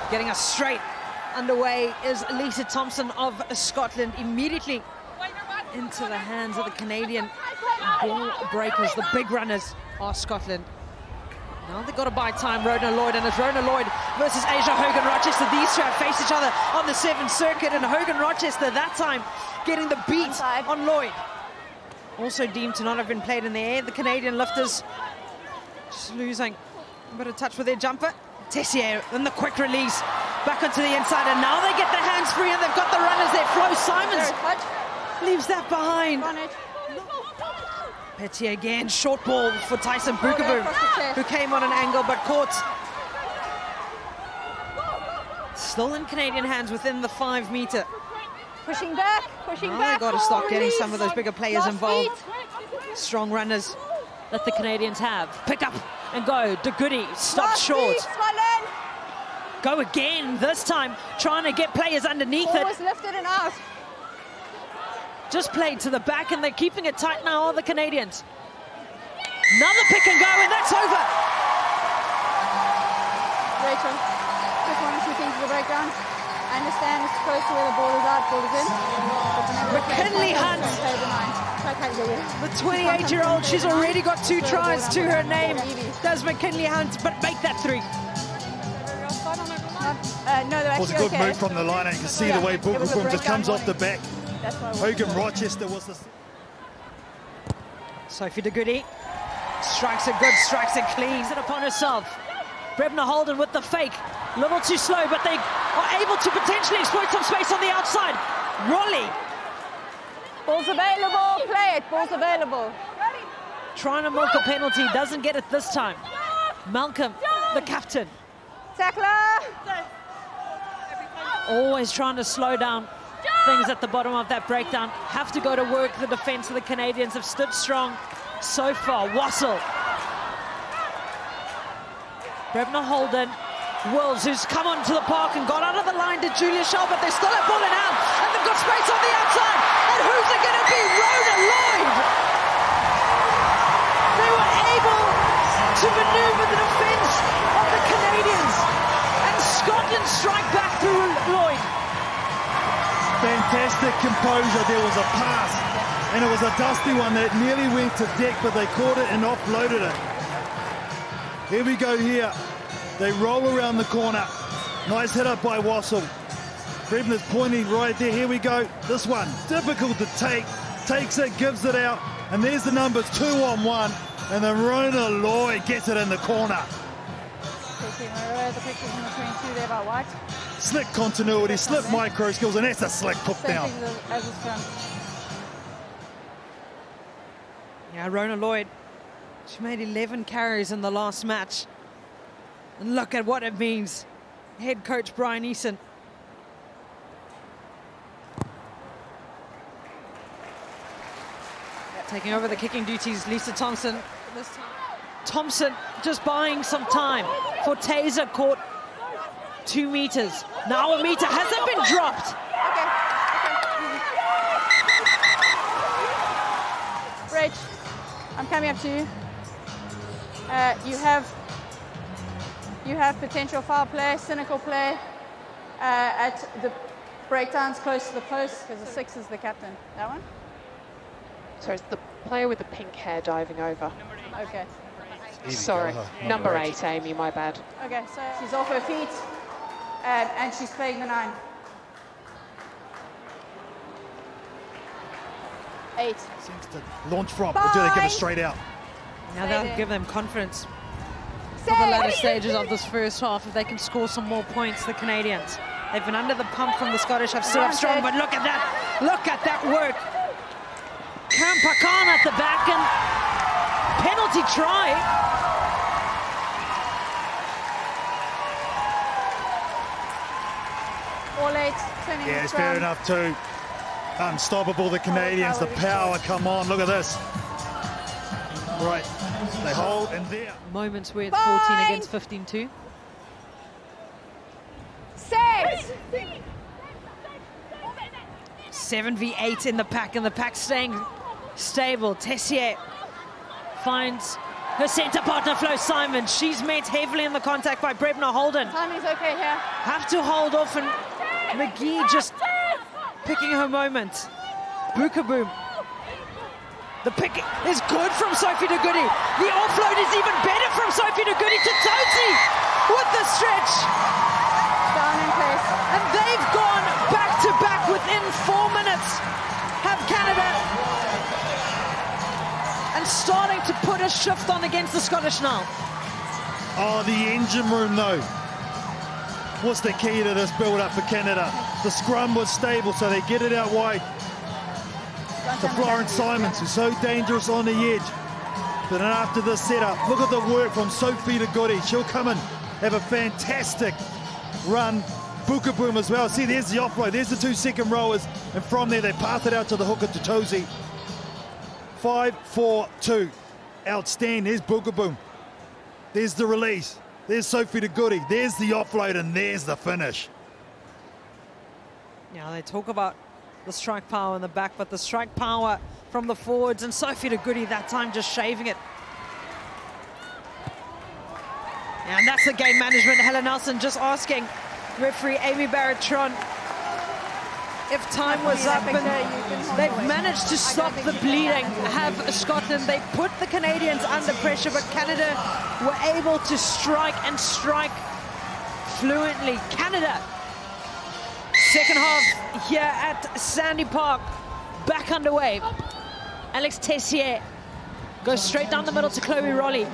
Getting us straight underway is Lisa Thompson of Scotland, immediately into the hands of the Canadian ball breakers. The big runners are Scotland. Now they've got to buy time, Rona Lloyd, and it's Rona Lloyd versus Asia Hogan-Rochester. These two have faced each other on the 7th circuit, and Hogan-Rochester that time getting the beat on Lloyd. Also deemed to not have been played in the air. The Canadian lifters just losing a bit of touch with their jumper. Tessier and the quick release back onto the inside, and now they get their hands free and they've got the runners there. Flo Simons leaves that behind. Petier again, short ball for Tyson Bukaboom, who came on an angle but caught. Still in Canadian hands within the 5 meter. Pushing back, pushing back. They've got to start getting some of those bigger players involved. Strong runners that the Canadians have. Pick up and go. De Goody stopped short. Go again, this time trying to get players underneath it. Always lifted and out. Just played to the back, and they're keeping it tight now, all the Canadians. Another pick and go, and that's over. Rachel, just one or two things for the breakdown. I understand it's close to where the ball is out, ball is in. McKinley Hunt, the 28-year-old, she's already got 2 tries to her name. Does McKinley Hunt, but make that 3. No, they're it was a good move from the line, and you can see the way Bukaboom just comes off the back. Hogan-Rochester was the... Sophie De Goody strikes it good, strikes it clean. It upon herself. Brebna Holden with the fake. A little too slow, but they are able to potentially exploit some space on the outside. Rolly. Ball's available, play it, ball's available. Trying to milk a penalty, doesn't get it this time. Malcolm, the captain. Tackler. Always trying to slow down things at the bottom of that breakdown. Have to go to work. The defense of the Canadians have stood strong so far. Wassel. Brebna Holden. Wills, who's come onto the park and got out of the line to Julia Shaw, but they still have ball in hand, and they've got space on the outside. And who's it going to be? Rona Lloyd. They were able to maneuver the defense of the Canadians, and Scotland strike back through Lloyd. Fantastic composure. There was a pass, and it was a dusty one that nearly went to deck, but they caught it and offloaded it. Here we go here. They roll around the corner. Nice hit up by Wassel. Brebna's pointing right there. Here we go. This one, difficult to take. Takes it, gives it out, and there's the numbers 2-on-1, and then Rona Lloyd gets it in the corner. The pictures in the 22 there by White. Slick continuity, slick micro skills, and that's a slick put down. Yeah, Rona Lloyd, she made 11 carries in the last match. And look at what it means. Head coach Brian Eason. Taking over the kicking duties, Lisa Thompson. Thompson just buying some time for Taser, caught 2 meters. Now a meter, has it been dropped? Okay. Rach, I'm coming up to you. You have potential foul play, cynical play at the breakdowns close to the post, because the 6 is the captain. That one? So it's the player with the pink hair diving over. Okay. Sorry, number 8, Amy, my bad. Okay, so she's off her feet, and she's playing the 9. 8. Seems to launch from, or do they give it straight out? Now that'll give them confidence for the latter stages of this first half, if they can score some more points, the Canadians. They've been under the pump from the Scottish, have stood up strong, but look at that work. Kampakan at the back, and penalty try. All 8, turning Yeah, it's fair enough too. Unstoppable, the Canadians, the power, come on, look at this. Right, they hold, and there. Moments where it's 14 against 15-2. 6! 7v8 in the pack, and the pack staying stable. Tessier finds Her centre partner, Flo Simon, she's met heavily in the contact by Brebna Holden. Timing's okay here. Have to hold off, and McGee just picking her moment. Bookaboom. The pick is good from Sophie de Goody. The offload is even better from Sophie de Goody to Tosi with the stretch. Down in place. And they've gone back to back within 4 minutes. Have Canada. And starting to put a shift on against the Scottish now. Oh, the engine room, though, was the key to this build-up for Canada. The scrum was stable, so they get it out wide to Florence Simons, who's so dangerous on the edge. But then after this setup, look at the work from Sophie de Goody. She'll come and have a fantastic run. Bookaboom as well. See, there's the offload. There's the 2 second rowers. And from there, they pass it out to the hooker to Tosi. 5-4-2. Outstanding. There's Bookaboom. There's the release. There's Sophie de Goody. There's the offload, and there's the finish. Yeah, they talk about the strike power in the back, but the strike power from the forwards, and Sophie de Goody that time just shaving it. Yeah, and that's the game management. Helen Nelson just asking referee Amy Barrett-Tron if time was up, and they've managed to stop the bleeding. Have Scotland, they put the Canadians under pressure, but Canada were able to strike and strike fluently. Canada, second half here at Sandy Park, back underway. Alex Tessier goes straight down the middle to Chloe Rolly.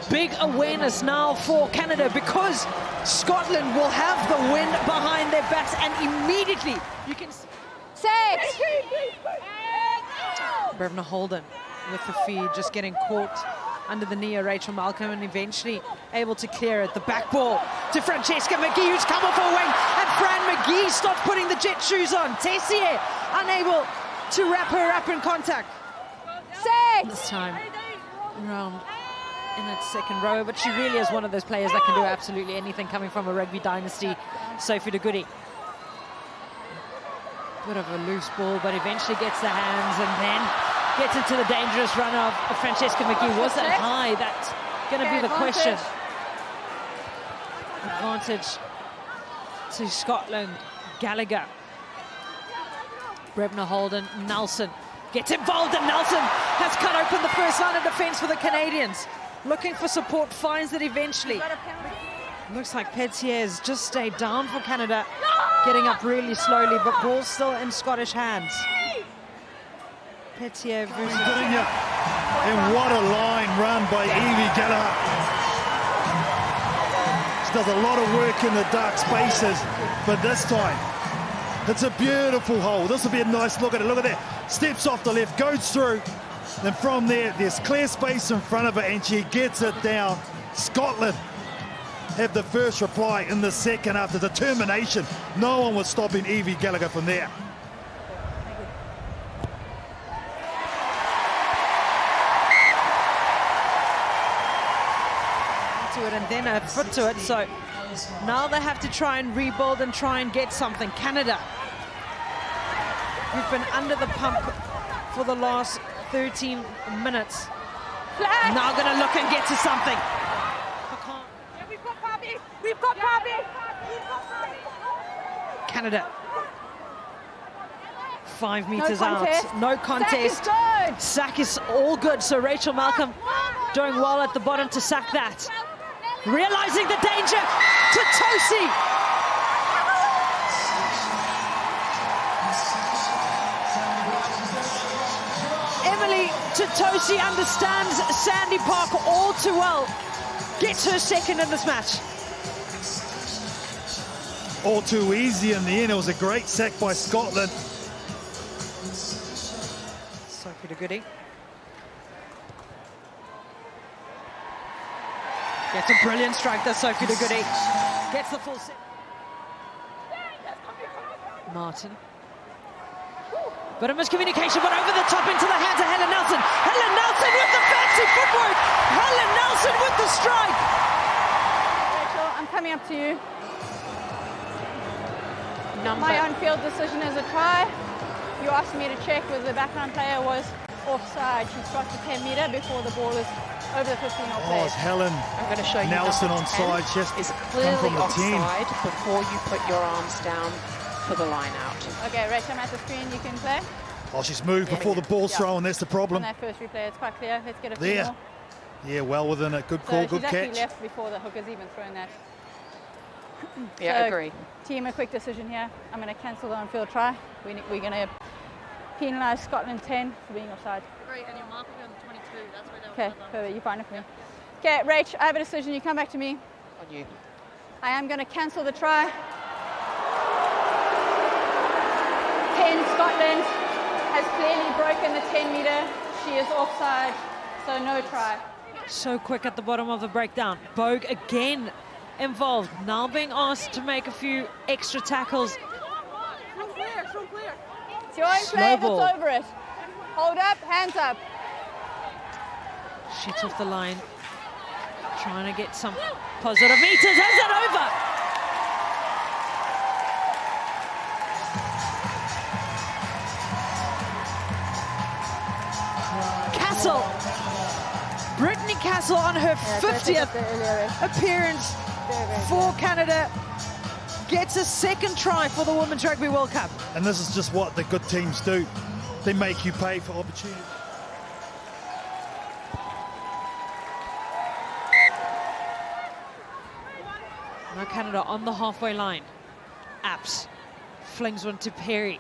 Big awareness now for Canada, because Scotland will have the wind behind their backs, and immediately you can see Brebna Holden with the feed, just getting caught under the knee of Rachel Malcolm, and eventually able to clear it. The back ball to Francesca McGee, who's come off her wing, and Fran McGee stops putting the jet shoes on. Tessier unable to wrap her up in contact. This time around in that second row, but she really is one of those players that can do absolutely anything, coming from a rugby dynasty, Sophie de Goody. Bit of a loose ball, but eventually gets the hands and then gets into the dangerous run of Francesca McGee. Was that high? That's going to be the question. Advantage to Scotland. Gallagher. Brebna Holden. Nelson gets involved, and Nelson has cut open the first line of defence for the Canadians. Looking for support, finds it eventually. Looks like Petier's just stayed down for Canada, getting up really slowly, but ball's still in Scottish hands. Petier versus... And what a line run by Evie Gallagher. She does a lot of work in the dark spaces, but this time, it's a beautiful hole. This will be a nice look at it. Look at that. Steps off the left, goes through. And from there, there's clear space in front of her, and she gets it down. Scotland have the first reply in the second after determination. No one was stopping Evie Gallagher from there. To it, and then a foot to it. So now they have to try and rebuild and try and get something. Canada, we've been under the pump for the last 13 minutes. Now going to look and get to something. We've got Bobby. We've got Bobby. Canada. 5 meters out. No contest. Sack is all good. So Rachel Malcolm doing well at the bottom to sack that. Realizing the danger to Tosi. Tosi understands Sandy Park all too well. Gets her second in this match. All too easy in the end. It was a great sack by Scotland. Sophie de Goody. Gets a brilliant strike there, Sophie de Goody. Gets the full set. Martin. But a miscommunication, but over the top into the hands of Helen Nelson. Helen Nelson with the fancy footwork. Helen Nelson with the strike. Rachel, I'm coming up to you. My on-field decision is a try. You asked me to check whether the background player was offside. She's got to 10 metre before the ball is over the 15 or play. Oh, it's Helen I'm going to show you Nelson number 10 onside. She has to is come clearly from the 10. offside before you put your arms down for the line out. Okay, Rach, I'm at the screen. You can play. Oh, she's moved before the ball's thrown. That's the On problem. that first replay, it's quite clear. Let's get a few There. more. Yeah, well within it. Good call, So good she's actually catch. left before the hooker's even thrown that. Yeah, So, agree. Team, a quick decision here. I'm going to cancel the on-field try. We're going to penalise Scotland 10 for being offside. And your mark will be on the 22. That's where Okay, perfect. You find it for me. Okay, Rach, I have a decision. You come back to me. On you. I am going to cancel the try. 10 Scotland has clearly broken the 10 metre. She is offside, so no try. So quick at the bottom of the breakdown. Bogue again involved, now being asked to make a few extra tackles. It's your own Slow play, ball. it's over it. Hold up, hands up. Shoots off the line, trying to get some positive meters. Has it over? Castle, Brittany Castle on her 50th appearance for Canada, gets a second try for the Women's Rugby World Cup. And this is just what the good teams do. They make you pay for opportunity. Now Canada on the halfway line. Apps flings one to Perry.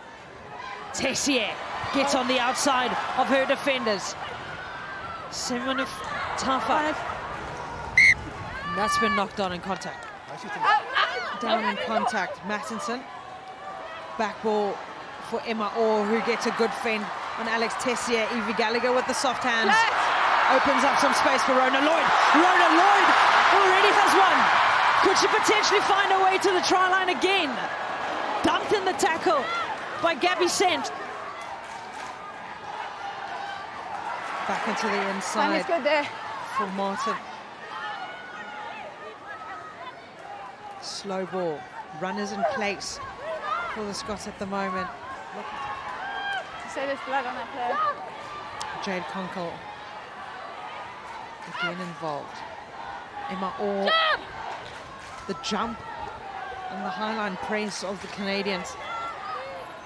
Tessier gets on the outside of her defenders. Simon Tafa. That's been knocked on in contact. Down in contact. Mattinson. Back ball for Emma Orr, who gets a good fend on Alex Tessier. Evie Gallagher with the soft hands. Opens up some space for Rona Lloyd. Rona Lloyd already has one. Could she potentially find her way to the try line again? Dumped in the tackle by Gabby Sant. Back into the Time inside is good there. for Martin. Slow ball. Runners in place for the Scots at the moment. Say there's blood on that player. Jade Conkle again involved. Emma Orr. The jump and the highline press of the Canadians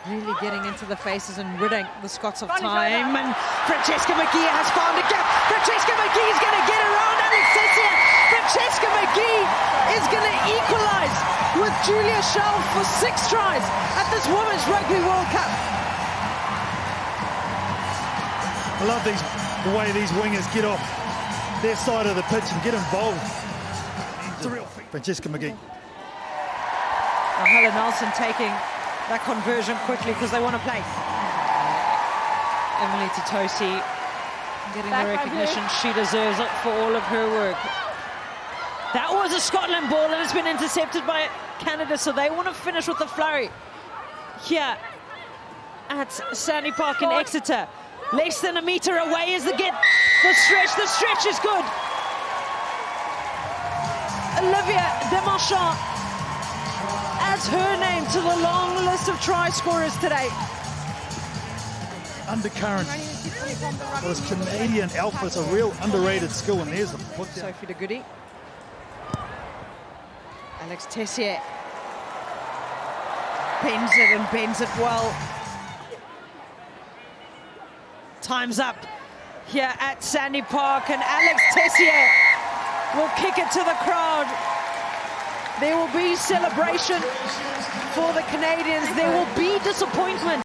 really getting into the faces and ridding the Scots of time. And Francesca McGee has found a gap. Francesca McGee is going to get around Alex Tessier. Francesca McGee is going to equalise with Julia Schell for 6 tries at this Women's Rugby World Cup. I love the way these wingers get off their side of the pitch and get involved. It's a real thing. Francesca McGee. Now Helen Nelson taking that conversion quickly because they want to play. Emily Titosi getting the recognition she deserves it for all of her work. That was a Scotland ball and it's been intercepted by Canada, so they want to finish with a flurry here at Sandy Park in Exeter. Less than a metre away is the stretch. The stretch is good. Olivia Demarchand adds her name to the long list of try scorers today. Undercurrent. Well, this Canadian alpha is a real underrated skill, and there's the put down. Sophie de Goody. Alex Tessier bends it and bends it well. Time's up here at Sandy Park, and Alex Tessier will kick it to the crowd. There will be celebration for the Canadians. There will be disappointment.